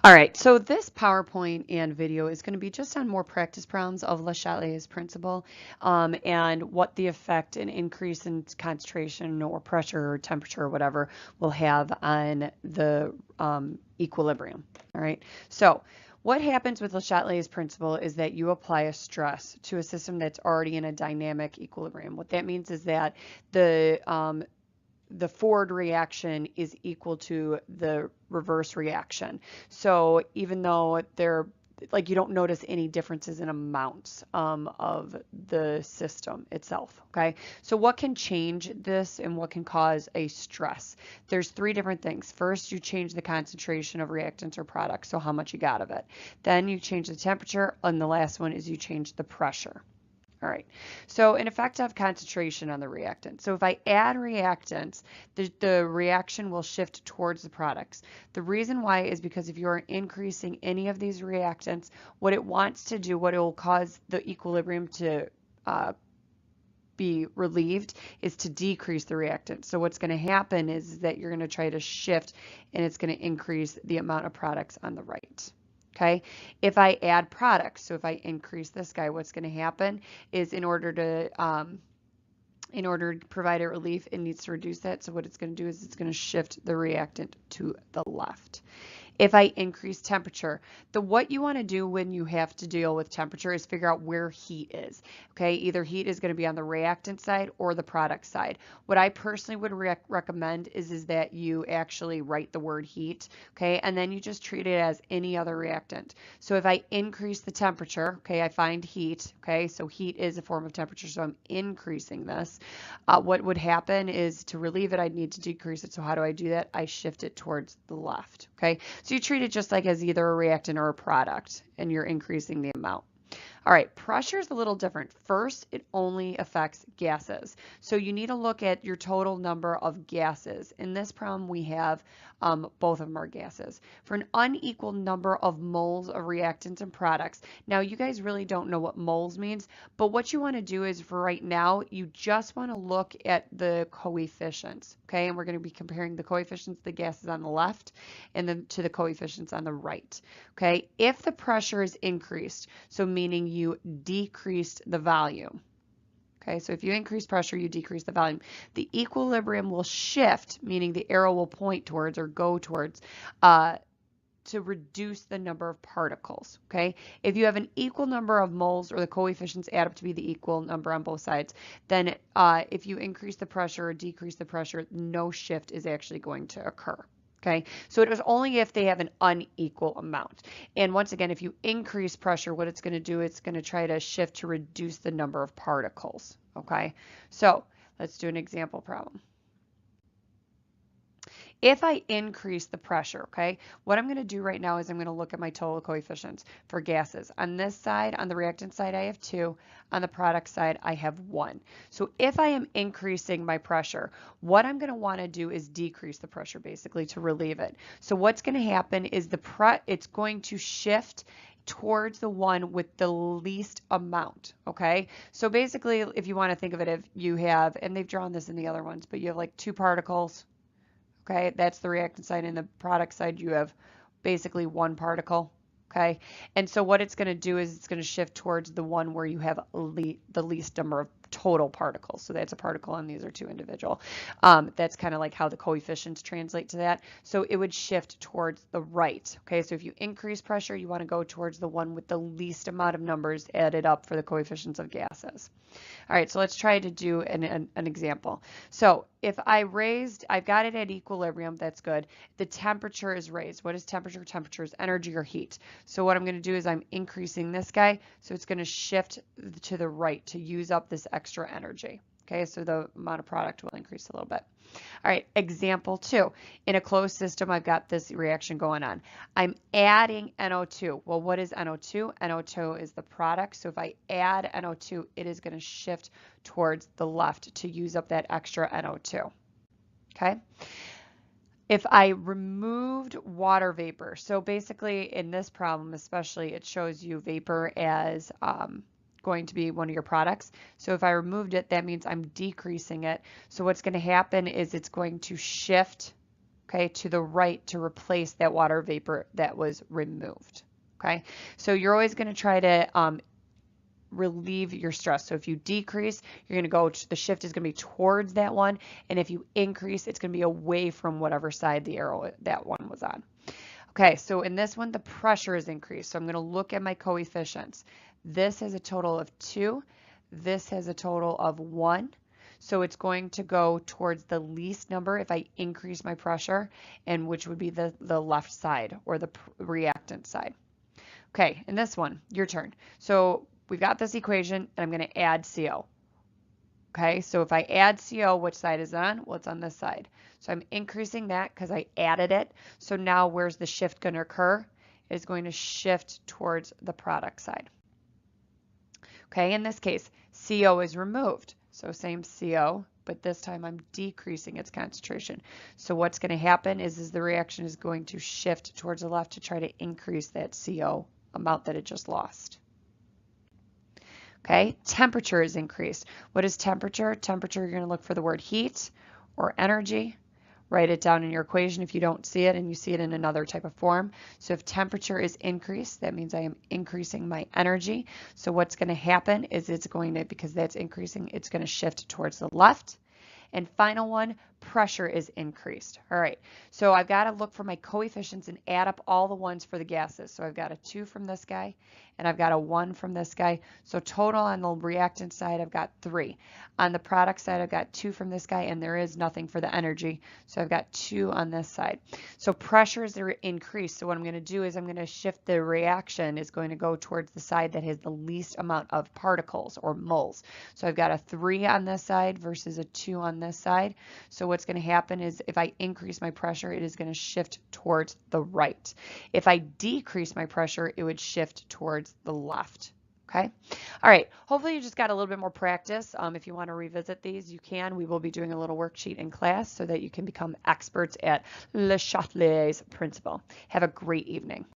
All right, so this PowerPoint and video is going to be just on more practice problems of Le Chatelier's principle and what the effect an increase in concentration or pressure or temperature or whatever will have on the equilibrium. All right, so what happens with Le Chatelier's principle is that you apply a stress to a system that's already in a dynamic equilibrium. What that means is that the forward reaction is equal to the reverse reaction. So even though they're like you don't notice any differences in amounts of the system itself, okay? So what can change this and what can cause a stress? There's three different things. First, you change the concentration of reactants or products, so how much you got of it. Then you change the temperature, and the last one is you change the pressure. All right, so an effective concentration on the reactant. So if I add reactants, the reaction will shift towards the products. The reason why is because if you are increasing any of these reactants, what it wants to do, what it will cause the equilibrium to be relieved is to decrease the reactant. So what's going to happen is that you're going to try to shift and it's going to increase the amount of products on the right. Okay, if I add products, so if I increase this guy, what's going to happen is in order to provide a relief, it needs to reduce that. So what it's going to do is it's going to shift the reactant to the left. If I increase temperature, what you want to do when you have to deal with temperature is figure out where heat is. Okay, either heat is going to be on the reactant side or the product side. What I personally would recommend is that you actually write the word heat, okay, and then you just treat it as any other reactant. So if I increase the temperature, okay, I find heat, okay, so heat is a form of temperature, so I'm increasing this. What would happen is to relieve it, I'd need to decrease it. So how do I do that? I shift it towards the left, okay? So you treat it just like as either a reactant or a product, and you're increasing the amount. All right, pressure is a little different. First, it only affects gases. So you need to look at your total number of gases. In this problem, we have both of them are gases. For an unequal number of moles of reactants and products. Now, you guys really don't know what moles means, but what you want to do is for right now, you just want to look at the coefficients, okay? And we're going to be comparing the coefficients of the gases on the left and then to the coefficients on the right, okay? If the pressure is increased, so meaning you decreased the volume. Okay, so if you increase pressure, you decrease the volume. The equilibrium will shift, meaning the arrow will point towards or go towards to reduce the number of particles, okay? If you have an equal number of moles or the coefficients add up to be the equal number on both sides, then if you increase the pressure or decrease the pressure, no shift is actually going to occur. Okay, so it was only if they have an unequal amount. And once again, if you increase pressure, what it's going to do, it's going to try to shift to reduce the number of particles. Okay, so let's do an example problem. If I increase the pressure, okay, what I'm going to do right now is I'm going to look at my total coefficients for gases. On this side, on the reactant side, I have 2. On the product side, I have 1. So if I am increasing my pressure, what I'm going to want to do is decrease the pressure basically to relieve it. So what's going to happen is it's going to shift towards the one with the least amount, okay? So basically, if you want to think of it, if you have, and they've drawn this in the other ones, but you have like 2 particles, okay, that's the reactant side, and the product side you have basically 1 particle, okay? And so what it's going to do is it's going to shift towards the one where you have the least number of total particles. So that's a particle and these are 2 individual. That's kind of like how the coefficients translate to that. So it would shift towards the right, okay? So if you increase pressure, you want to go towards the one with the least amount of numbers added up for the coefficients of gases. All right, so let's try to do an example. So if I've got it at equilibrium, that's good. The temperature is raised. What is temperature? Temperature is energy or heat. So what I'm going to do is I'm increasing this guy, so it's going to shift to the right to use up this extra energy. Okay, so the amount of product will increase a little bit. All right, example 2. In a closed system, I've got this reaction going on. I'm adding NO2. Well, what is NO2? NO2 is the product. So if I add NO2, it is going to shift towards the left to use up that extra NO2. Okay. If I removed water vapor, so basically in this problem especially, it shows you vapor as going to be one of your products. So if I removed it, that means I'm decreasing it. So what's going to happen is it's going to shift, okay, to the right to replace that water vapor that was removed. Okay, so you're always going to try to relieve your stress. So if you decrease, you're going to go, the shift is going to be towards that one. And if you increase, it's going to be away from whatever side the arrow that one was on. Okay, so in this one, the pressure is increased. So I'm going to look at my coefficients. This has a total of 2. This has a total of 1. So it's going to go towards the least number if I increase my pressure, and which would be the left side or the reactant side. Okay, in this one, your turn. So we've got this equation, and I'm going to add CO. Okay, so if I add CO, which side is it on? Well, it's on this side. So I'm increasing that because I added it. So now where's the shift going to occur? It's going to shift towards the product side. Okay, in this case, CO is removed. So same CO, but this time I'm decreasing its concentration. So what's going to happen is the reaction is going to shift towards the left to try to increase that CO amount that it just lost. Okay, temperature is increased. What is temperature? Temperature, you're going to look for the word heat or energy. Write it down in your equation if you don't see it and you see it in another type of form. So if temperature is increased, that means I am increasing my energy. So what's going to happen is it's going to, because that's increasing, it's going to shift towards the left. And final one, pressure is increased. All right, so I've got to look for my coefficients and add up all the ones for the gases. So I've got a 2 from this guy, and I've got a 1 from this guy. So total on the reactant side, I've got 3. On the product side, I've got 2 from this guy, and there is nothing for the energy. So I've got 2 on this side. So pressures are increased. So what I'm going to do is I'm going to shift the reaction is going to go towards the side that has the least amount of particles or moles. So I've got a 3 on this side versus a 2 on this side. So what's going to happen is if I increase my pressure, it is going to shift towards the right. If I decrease my pressure, it would shift towards the left. Okay. All right. Hopefully you just got a little bit more practice. If you want to revisit these, you can. We will be doing a little worksheet in class so that you can become experts at Le Chatelier's principle. Have a great evening.